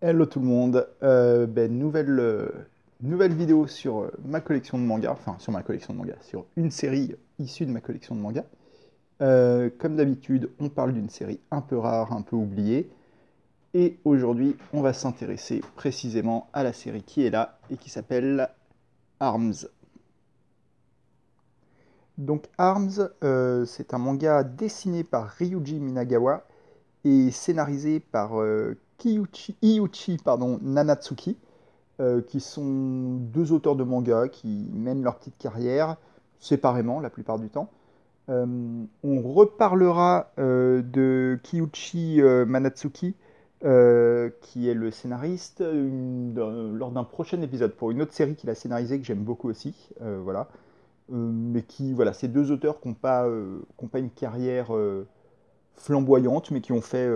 Hello tout le monde, nouvelle vidéo sur ma collection de mangas, enfin sur ma collection de mangas, sur une série issue de ma collection de mangas. Comme d'habitude, on parle d'une série un peu rare, un peu oubliée, et aujourd'hui on va s'intéresser précisément à la série qui est là et qui s'appelle Arms. Donc Arms, c'est un manga dessiné par Ryuji Minagawa et scénarisé par Nanatsuki. Qui sont deux auteurs de manga qui mènent leur petite carrière séparément la plupart du temps. Euh, on reparlera de Kiyuchi Manatsuki, qui est le scénariste, lors d'un prochain épisode pour une autre série qu'il a scénarisée que j'aime beaucoup aussi. Voilà. Mais qui, voilà, ces deux auteurs qui ont pas une carrière flamboyante, mais qui ont fait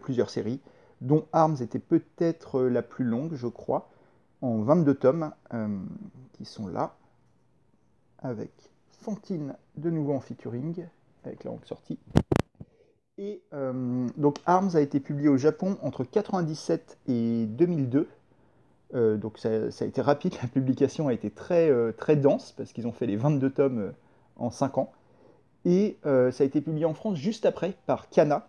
plusieurs séries, dont Arms était peut-être la plus longue, je crois, en 22 tomes, qui sont là, avec Fantine de nouveau en featuring, avec la longue sortie. Et donc Arms a été publié au Japon entre 97 et 2002. Donc ça a été rapide, la publication a été très dense, parce qu'ils ont fait les 22 tomes en 5 ans. Et ça a été publié en France juste après par Kana,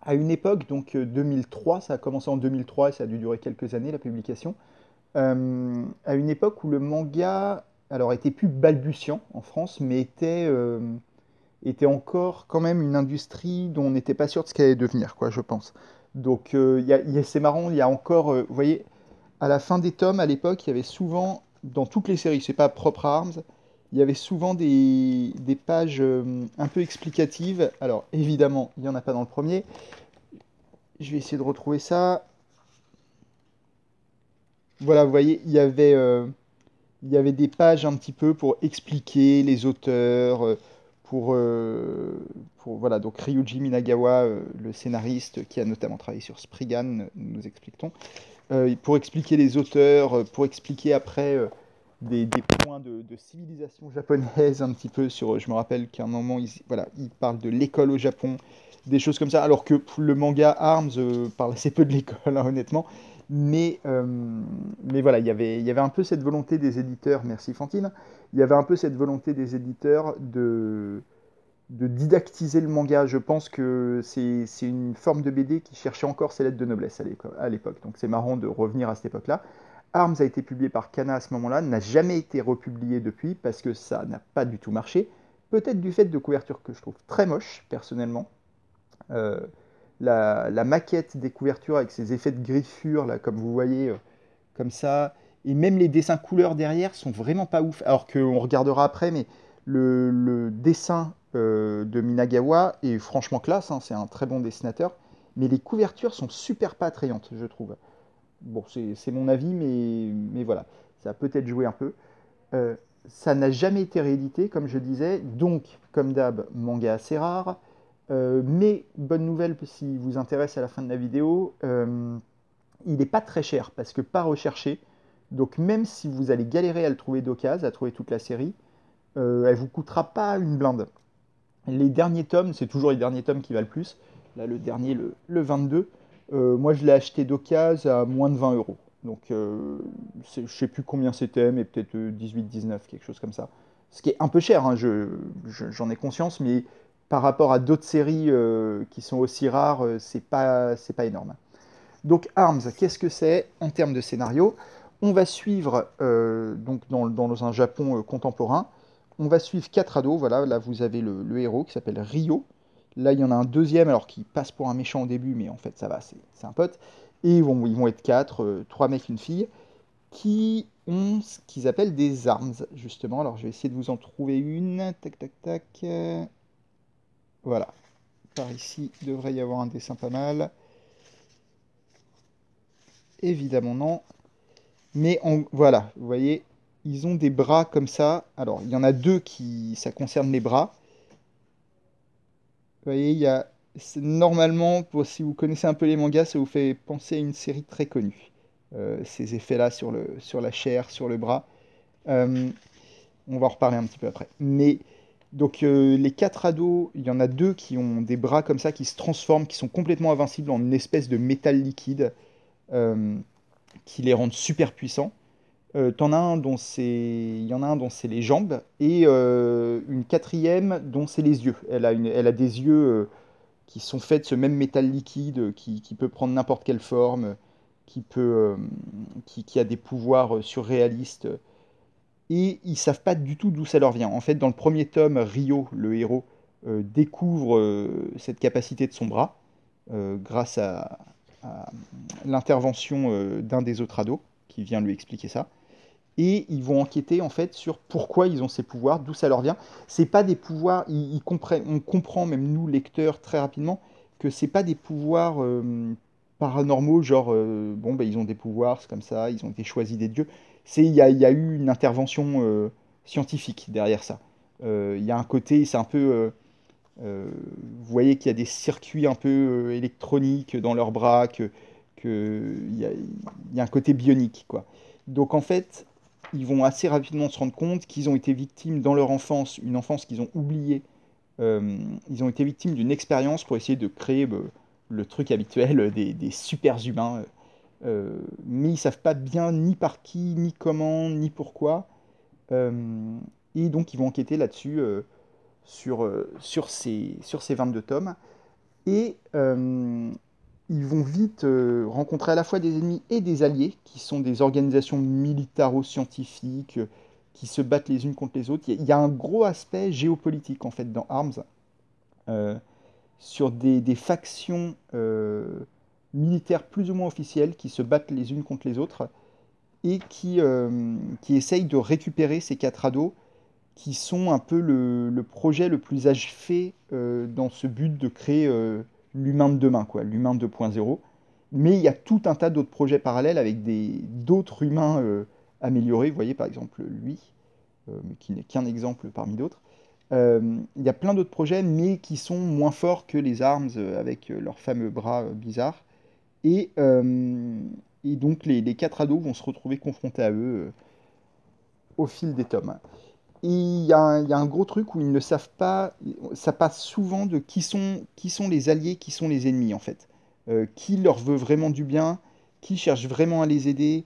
à une époque, donc 2003, ça a commencé en 2003 et ça a dû durer quelques années la publication, à une époque où le manga, alors était plus balbutiant en France, mais était encore quand même une industrie dont on n'était pas sûr de ce qu'elle allait devenir, quoi, je pense. Donc c'est marrant, il y a encore, vous voyez, à la fin des tomes, à l'époque, il y avait souvent, dans toutes les séries, c'est pas propre à Arms, il y avait souvent des pages un peu explicatives. Alors évidemment, il n'y en a pas dans le premier. Je vais essayer de retrouver ça. Voilà, vous voyez, il y avait des pages un petit peu pour expliquer les auteurs, voilà, donc Ryuji Minagawa, le scénariste qui a notamment travaillé sur Spriggan, nous expliquons, pour expliquer les auteurs, pour expliquer après des points de civilisation japonaise un petit peu sur, je me rappelle qu'à un moment, voilà, il parle de l'école au Japon, des choses comme ça, alors que le manga Arms parle assez peu de l'école, hein, honnêtement. Mais, euh, mais voilà, il y avait un peu cette volonté des éditeurs, merci Fantine, il y avait un peu cette volonté des éditeurs de didactiser le manga. Je pense que c'est une forme de BD qui cherchait encore ses lettres de noblesse à l'époque. Donc c'est marrant de revenir à cette époque-là. Arms a été publié par Kana à ce moment-là, n'a jamais été republié depuis parce que ça n'a pas du tout marché. Peut-être du fait de couvertures que je trouve très moches, personnellement. Euh, la maquette des couvertures avec ces effets de griffure, là, comme vous voyez, comme ça, et même les dessins couleurs derrière sont vraiment pas ouf. Alors qu'on regardera après, mais le dessin de Minagawa est franchement classe, hein, c'est un très bon dessinateur, mais les couvertures sont super pas attrayantes, je trouve. Bon, c'est mon avis, mais voilà, ça a peut-être joué un peu. Euh, Ça n'a jamais été réédité, comme je disais, donc, comme d'hab, manga assez rare. Mais bonne nouvelle si vous intéresse à la fin de la vidéo, il n'est pas très cher parce que pas recherché. Donc même si vous allez galérer à le trouver d'occasion, à trouver toute la série, elle vous coûtera pas une blinde. Les derniers tomes, c'est toujours les derniers tomes qui valent plus. Là, le dernier, le 22, moi je l'ai acheté d'occasion à moins de 20 euros. Donc je ne sais plus combien c'était, mais peut-être 18-19, quelque chose comme ça. Ce qui est un peu cher, hein, j'en ai conscience, mais par rapport à d'autres séries qui sont aussi rares, c'est pas énorme. Donc Arms, qu'est-ce que c'est en termes de scénario? On va suivre, donc dans un Japon contemporain, on va suivre quatre ados. Voilà, là vous avez le héros qui s'appelle Ryo. Là il y en a un deuxième alors qui passe pour un méchant au début, mais en fait ça va, c'est un pote. Et ils vont être quatre, trois mecs, une fille, qui ont ce qu'ils appellent des armes, justement. Alors je vais essayer de vous en trouver une. Tac, tac, tac. Voilà. Par ici, il devrait y avoir un dessin pas mal. Évidemment non. Mais voilà, vous voyez, ils ont des bras comme ça. Alors, il y en a deux qui, ça concerne les bras. Vous voyez, normalement, si vous connaissez un peu les mangas, ça vous fait penser à une série très connue. Ces effets-là sur la chair, sur le bras. Euh, on va en reparler un petit peu après. Mais donc les quatre ados, il y en a deux qui ont des bras comme ça, qui se transforment, qui sont complètement invincibles en une espèce de métal liquide. euh, qui les rendent super puissants. Il y en a un dont c'est les jambes et une quatrième dont c'est les yeux. Elle a des yeux qui sont faits de ce même métal liquide qui peut prendre n'importe quelle forme, qui peut, euh, qui a des pouvoirs surréalistes. Et ils savent pas du tout d'où ça leur vient. En fait, dans le premier tome, Rio, le héros, découvre cette capacité de son bras grâce à l'intervention d'un des autres ados qui vient lui expliquer ça. Et ils vont enquêter en fait sur pourquoi ils ont ces pouvoirs, d'où ça leur vient. C'est pas des pouvoirs, on comprend même nous lecteurs très rapidement que c'est pas des pouvoirs paranormaux, genre bon ben ils ont des pouvoirs, c'est comme ça, ils ont été choisis des dieux. Il y a eu une intervention scientifique derrière ça. Il y a un côté, c'est un peu, vous voyez qu'il y a des circuits un peu électroniques dans leurs bras, il y a un côté bionique quoi. Donc en fait, ils vont assez rapidement se rendre compte qu'ils ont été victimes dans leur enfance, une enfance qu'ils ont oubliée. Ils ont été victimes d'une expérience pour essayer de créer le truc habituel des super humains. Mais ils savent pas bien ni par qui, ni comment, ni pourquoi. Euh, et donc ils vont enquêter là-dessus sur ces 22 tomes. Et ils vont vite rencontrer à la fois des ennemis et des alliés, qui sont des organisations militaro-scientifiques qui se battent les unes contre les autres. Il y a un gros aspect géopolitique en fait dans Arms, euh, sur des factions militaires plus ou moins officielles qui se battent les unes contre les autres et qui essayent de récupérer ces quatre ados qui sont un peu le projet le plus achevé dans ce but de créer l'humain de demain, quoi, l'humain 2.0. Mais il y a tout un tas d'autres projets parallèles avec d'autres humains améliorés. Vous voyez par exemple lui, mais qui n'est qu'un exemple parmi d'autres. Il y a plein d'autres projets, mais qui sont moins forts que les ARMS avec leurs fameux bras bizarres. Et, euh, et donc les quatre ados vont se retrouver confrontés à eux au fil des tomes. Et il y a un gros truc où ils ne savent pas, ça passe souvent de qui sont les alliés, qui sont les ennemis en fait. Qui leur veut vraiment du bien, qui cherche vraiment à les aider,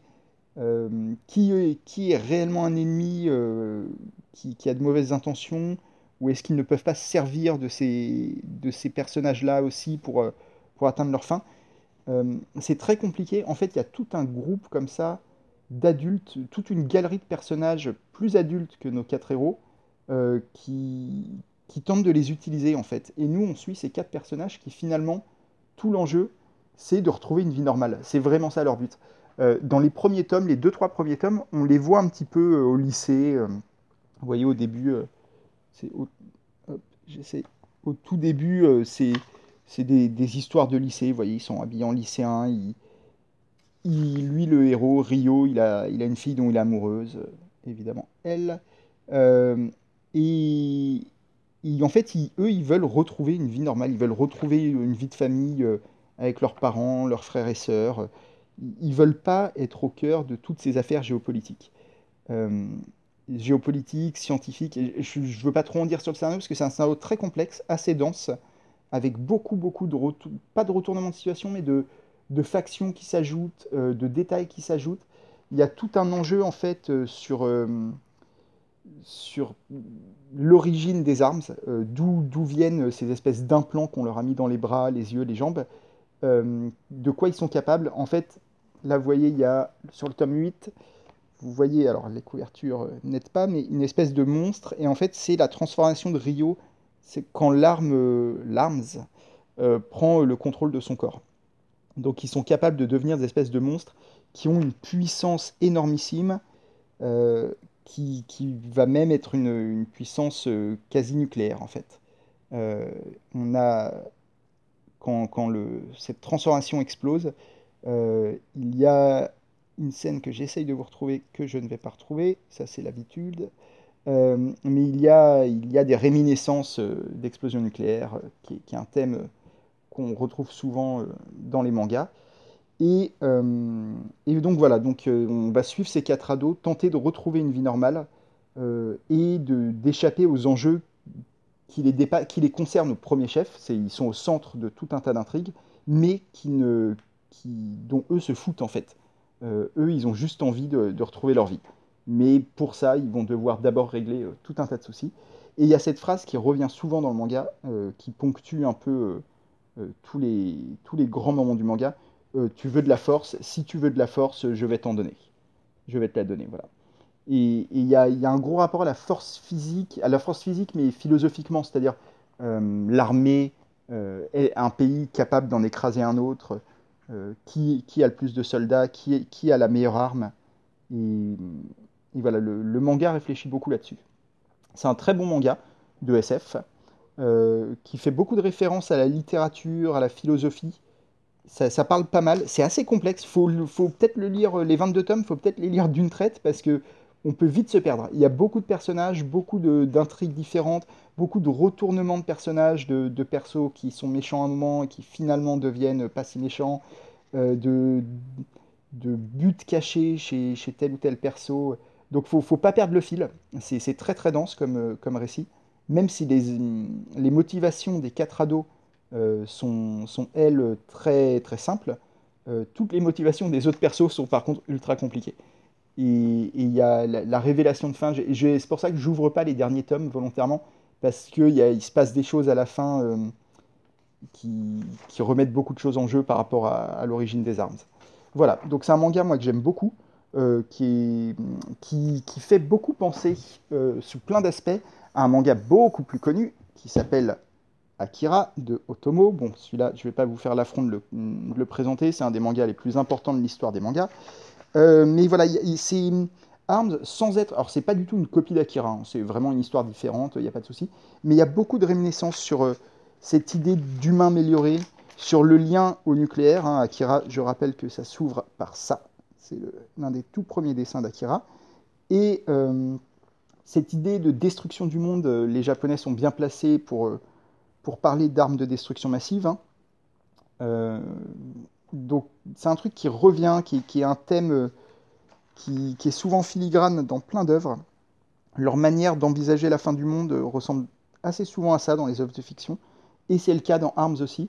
qui est réellement un ennemi qui a de mauvaises intentions, ou est-ce qu'ils ne peuvent pas se servir de ces personnages-là aussi pour atteindre leur fin. C'est très compliqué. En fait, il y a tout un groupe comme ça d'adultes, toute une galerie de personnages plus adultes que nos quatre héros euh, qui, qui tentent de les utiliser en fait. Et nous, on suit ces quatre personnages qui finalement, tout l'enjeu, c'est de retrouver une vie normale. C'est vraiment ça leur but. Dans les premiers tomes, les deux, trois premiers tomes, on les voit un petit peu au lycée. Vous voyez, au début, c'est au, hop, j'essaie, au tout début, c'est des histoires de lycée. Vous voyez, ils sont habillés en lycéen. Lui, le héros, Rio, il a une fille dont il est amoureuse, évidemment, elle. Euh, et, en fait, eux, ils veulent retrouver une vie normale, ils veulent retrouver une vie de famille avec leurs parents, leurs frères et sœurs. Ils veulent pas être au cœur de toutes ces affaires géopolitiques. Euh, Géopolitiques, scientifiques. Et je ne veux pas trop en dire sur le scénario, parce que c'est un scénario très complexe, assez dense, avec beaucoup pas de retournement de situation, mais de factions qui s'ajoutent, de détails qui s'ajoutent. Il y a tout un enjeu en fait sur l'origine des armes, d'où viennent ces espèces d'implants qu'on leur a mis dans les bras, les yeux, les jambes, de quoi ils sont capables. En fait, là vous voyez, il y a sur le tome 8, vous voyez, alors les couvertures n'aident pas, mais une espèce de monstre, et en fait c'est la transformation de Rio, c'est quand l'arms prend le contrôle de son corps. Donc ils sont capables de devenir des espèces de monstres qui ont une puissance énormissime, euh, qui va même être une puissance quasi nucléaire en fait. Euh, on a, cette transformation explose, il y a une scène que j'essaye de vous retrouver, que je ne vais pas retrouver, ça c'est l'habitude, mais il y a des réminiscences d'explosion nucléaire, qui est un thème qu'on retrouve souvent dans les mangas. Et donc voilà, donc, on va suivre ces quatre ados, tenter de retrouver une vie normale et d'échapper aux enjeux qui les concernent au premier chef. Ils sont au centre de tout un tas d'intrigues, mais dont eux se foutent en fait. Eux, ils ont juste envie de retrouver leur vie. Mais pour ça, ils vont devoir d'abord régler tout un tas de soucis. Et il y a cette phrase qui revient souvent dans le manga, qui ponctue un peu tous les grands moments du manga. Tu veux de la force, si tu veux de la force, je vais t'en donner. Je vais te la donner, voilà. Et il y a un gros rapport à la force physique, mais philosophiquement, c'est-à-dire l'armée est un pays capable d'en écraser un autre, qui a le plus de soldats, qui a la meilleure arme. Et, et voilà, le manga réfléchit beaucoup là-dessus. C'est un très bon manga de SF qui fait beaucoup de références à la littérature, à la philosophie. Ça parle pas mal. C'est assez complexe. Faut peut-être le lire, les 22 tomes, faut peut-être les lire d'une traite parce que on peut vite se perdre. Il y a beaucoup de personnages, d'intrigues différentes, beaucoup de retournements de personnages, de persos qui sont méchants à un moment et qui finalement deviennent pas si méchants, euh, de, de buts cachés chez tel ou tel perso. Donc faut pas perdre le fil. C'est très très dense comme récit. Même si les motivations des quatre ados sont, elles, très très simples, toutes les motivations des autres persos sont par contre ultra compliquées. Et il y a la révélation de fin. C'est pour ça que j'ouvre pas les derniers tomes volontairement, parce qu'il se passe des choses à la fin qui remettent beaucoup de choses en jeu par rapport à l'origine des armes. Voilà, donc c'est un manga moi que j'aime beaucoup, qui fait beaucoup penser sous plein d'aspects à un manga beaucoup plus connu qui s'appelle Akira de Otomo. Bon, celui-là, je ne vais pas vous faire l'affront de le présenter, c'est un des mangas les plus importants de l'histoire des mangas. Mais voilà, c'est Arms sans être. Alors, c'est pas du tout une copie d'Akira, hein, c'est vraiment une histoire différente, il n'y a pas de souci. Mais il y a beaucoup de réminiscences sur cette idée d'humain amélioré, sur le lien au nucléaire. Hein. Akira, je rappelle que ça s'ouvre par ça. C'est l'un des tout premiers dessins d'Akira. Et cette idée de destruction du monde, les Japonais sont bien placés pour parler d'armes de destruction massive. Hein. Euh, donc, c'est un truc qui revient, qui est un thème. Qui est souvent filigrane dans plein d'œuvres. Leur manière d'envisager la fin du monde ressemble assez souvent à ça dans les œuvres de fiction, et c'est le cas dans Arms aussi.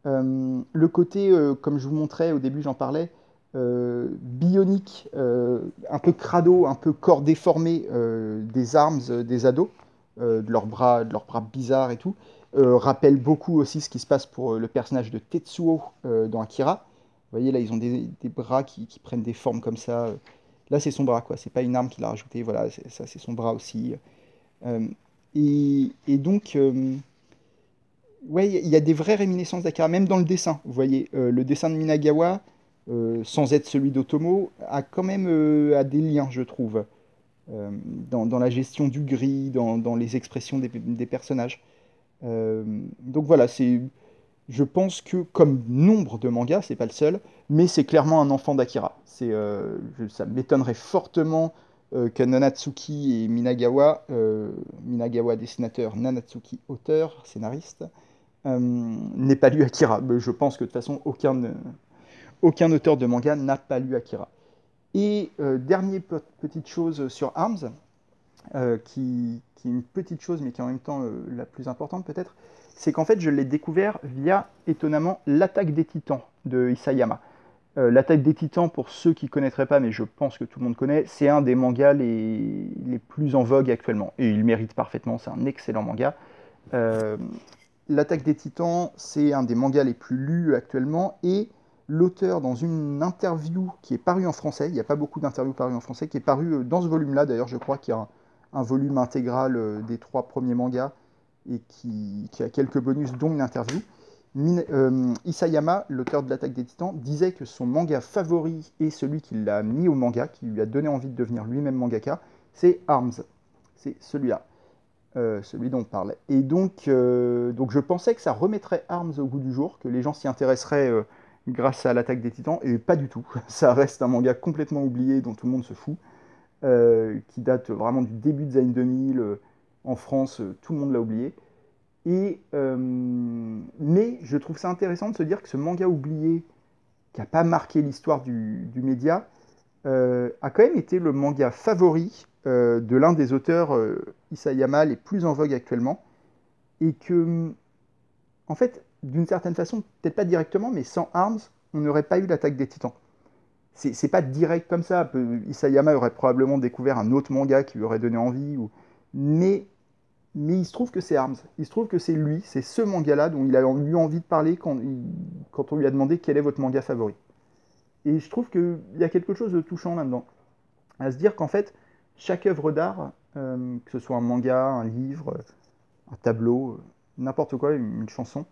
Le côté, comme je vous montrais au début, j'en parlais, bionique, un peu crado, un peu corps déformé des Arms des ados, de leurs bras bizarres et tout, rappelle beaucoup aussi ce qui se passe pour le personnage de Tetsuo dans Akira. Vous voyez, là, ils ont des bras qui prennent des formes comme ça. Là, c'est son bras, quoi. C'est pas une arme qu'il a rajoutée. Voilà, ça, c'est son bras aussi. Euh, et donc, ouais, il y a des vraies réminiscences d'Akira, même dans le dessin. Vous voyez, le dessin de Minagawa, sans être celui d'Otomo, a quand même a des liens, je trouve, dans la gestion du gris, dans les expressions des personnages. Donc voilà, je pense que comme nombre de mangas, c'est pas le seul, mais c'est clairement un enfant d'Akira. Ça m'étonnerait fortement que Nanatsuki et Minagawa, Minagawa dessinateur, Nanatsuki auteur, scénariste, n'aient pas lu Akira. Mais je pense que de toute façon, aucun auteur de manga n'a pas lu Akira. Et dernière petite chose sur Arms, qui est une petite chose, mais qui est en même temps la plus importante peut-être, c'est qu'en fait, je l'ai découvert via, étonnamment, L'Attaque des Titans de Isayama. L'Attaque des Titans, pour ceux qui ne connaîtraient pas, mais je pense que tout le monde connaît, c'est un des mangas les plus en vogue actuellement. Et il mérite parfaitement, c'est un excellent manga. Euh, L'Attaque des Titans, c'est un des mangas les plus lus actuellement, et l'auteur, dans une interview qui est parue en français, il n'y a pas beaucoup d'interviews parues en français, qui est parue dans ce volume-là, d'ailleurs, je crois qu'il y a un volume intégral des 3 premiers mangas, et qui a quelques bonus, dont une interview. Isayama, l'auteur de l'Attaque des Titans, disait que son manga favori et celui qui l'a mis au manga, qui lui a donné envie de devenir lui-même mangaka, c'est Arms. C'est celui-là, celui dont on parlait. Et donc je pensais que ça remettrait Arms au goût du jour, que les gens s'y intéresseraient grâce à l'Attaque des Titans, et pas du tout. Ça reste un manga complètement oublié, dont tout le monde se fout, qui date vraiment du début des années 2000. En France, tout le monde l'a oublié. Mais je trouve ça intéressant de se dire que ce manga oublié, qui n'a pas marqué l'histoire du média, a quand même été le manga favori de l'un des auteurs Isayama les plus en vogue actuellement. Et que, en fait, d'une certaine façon, peut-être pas directement, mais sans Arms, on n'aurait pas eu l'attaque des Titans. C'est pas direct comme ça. Isayama aurait probablement découvert un autre manga qui lui aurait donné envie. Mais il se trouve que c'est Arms. Il se trouve que c'est lui, c'est ce manga-là dont il a eu envie de parler quand on lui a demandé quel est votre manga favori. Et je trouve qu'il y a quelque chose de touchant là-dedans. À se dire qu'en fait, chaque œuvre d'art, que ce soit un manga, un livre, un tableau, n'importe quoi, une chanson,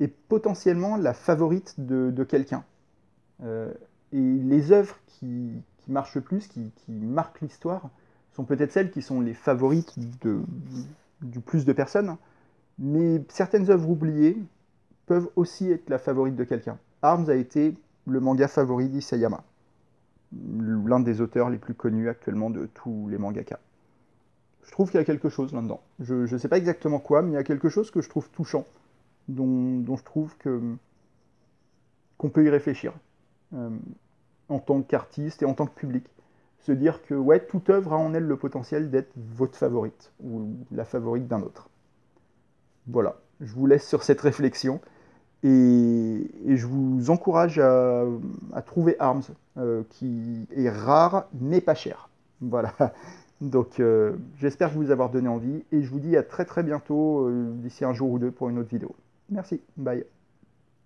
est potentiellement la favorite de quelqu'un. Et les œuvres qui marchent le plus, qui marquent l'histoire, sont peut-être celles qui sont les favorites du plus de personnes, mais certaines œuvres oubliées peuvent aussi être la favorite de quelqu'un. Arms a été le manga favori d'Isayama, l'un des auteurs les plus connus actuellement de tous les mangaka. Je trouve qu'il y a quelque chose là-dedans. Je ne sais pas exactement quoi, mais il y a quelque chose que je trouve touchant, dont je trouve qu'on peut y réfléchir en tant qu'artiste et en tant que public. Se dire que ouais, toute œuvre a en elle le potentiel d'être votre favorite ou la favorite d'un autre. Voilà, je vous laisse sur cette réflexion et je vous encourage à trouver Arms, qui est rare mais pas cher. Voilà, donc j'espère vous avoir donné envie et je vous dis à très très bientôt, d'ici un jour ou deux pour une autre vidéo. Merci, bye.